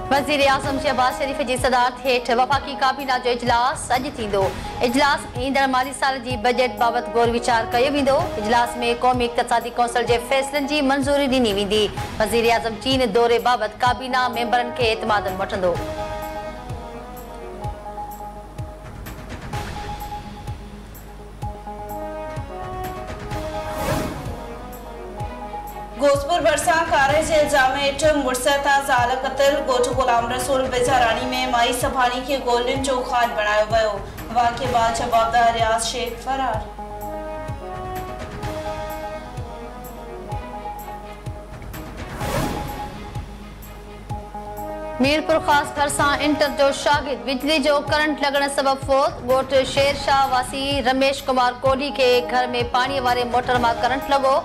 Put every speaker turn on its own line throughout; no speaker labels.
वज़ीर-ए-आज़म शहबाज शरीफ़ जी सदारत हेठ वफ़ाक़ी काबीना जो इजलास अॼु थींदो। इजलास ईंदड़ माली साल जी बजट बाबति गौर वीचार कयो वेंदो। इजलास में क़ौमी इक़्तिसादी कौंसिल जे फ़ैसिलनि जी मंज़ूरी ॾिनी वेंदी। वज़ीर-ए-आज़म चीन दौरे बाबति काबीना मेंबरनि खे एतमादन वठंदो।
गोसपुर भरसा कारे जे इल्जाम हेठ मुड़स तां ज़ाल क़त्ल। ॻोठ ग़ुलाम रसूल बेज़ारानी में माई सभानी खे गोलियुनि जो खाद बणायो वियो। वाक़िए बाद जवाबदार रियाज़ शेख फरार।
मीरपुर ख़ास भरसा इंटर जो शागिर्द बिजली जो करंट लॻण सबब फौत। ॻोठ शेरशाह वासी रमेश कुमार कोहली के घर में पानी वारे मोटर मां करंट लॻो।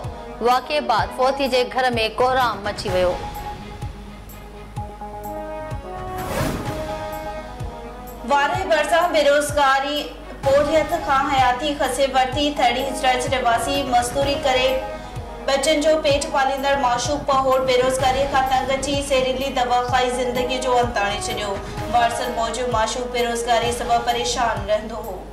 वाक़िए बाद फौती जे घर में कोहराम मची वियो।
वारे भरसा बेरोज़गारी पोढ़ियत खां हयाती खसे वरिती। थड़ी हिजरत रिवासी मज़दूरी करे बच्चन जो पेट पालींदड़ माशूक पहोड़ बेरोज़गारी खां तंग अची ज़हरीली दवा खाई ज़िंदगी जो अंत आणे छॾियो। वारसन मौजूद माशूक बेरोज़गारी सबब परेशान रहंदो हो।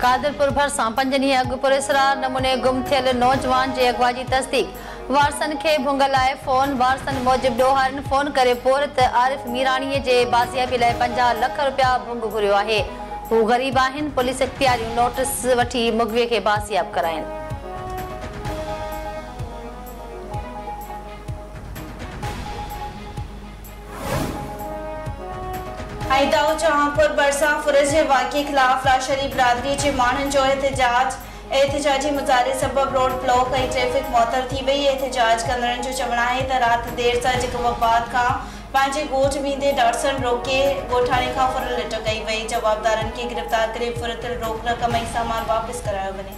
कादरपुर भरसा 5 ॾींहं अॻु पुरस्रार नमूने गुम थियल नौजवान जे अगवा जी तस्दीक। वारसन खे भुंग लाइ फोन। वारसन मौजिब ॾोहारनि फोन करे पोरत आरिफ मीराणीअ जे बाज़ियाबी लाइ 50 लख रुपया भुंग घुरियो आहे। हू ग़रीब आहिनि। पुलिस इख़्तियारियूं नोटिस वठी मुग़वे खे बाज़ियाब कराइनि।
दाऊ जहांपुर भरसा फुरज जे वाक़िए ख़िलाफ़ लाशरी बिरादरी जे माण्हुनि जो एहतिजाजी मुज़ाहिरे सबब रोड ब्लॉक ऐं ट्रैफ़िक मुअतल थी वई। एहतिजाज कंदड़नि जो चवणु आहे त राति देर सां जेको वफ़ात खां पंहिंजे ॻोठ वेंदे डाटसन रोके ॻोठाणे खां फुर लट कई वई। जवाबदारनि खे गिरफ़्तार करे फुरतल रोक रक़म ऐं सामान वापसि करायो वञे।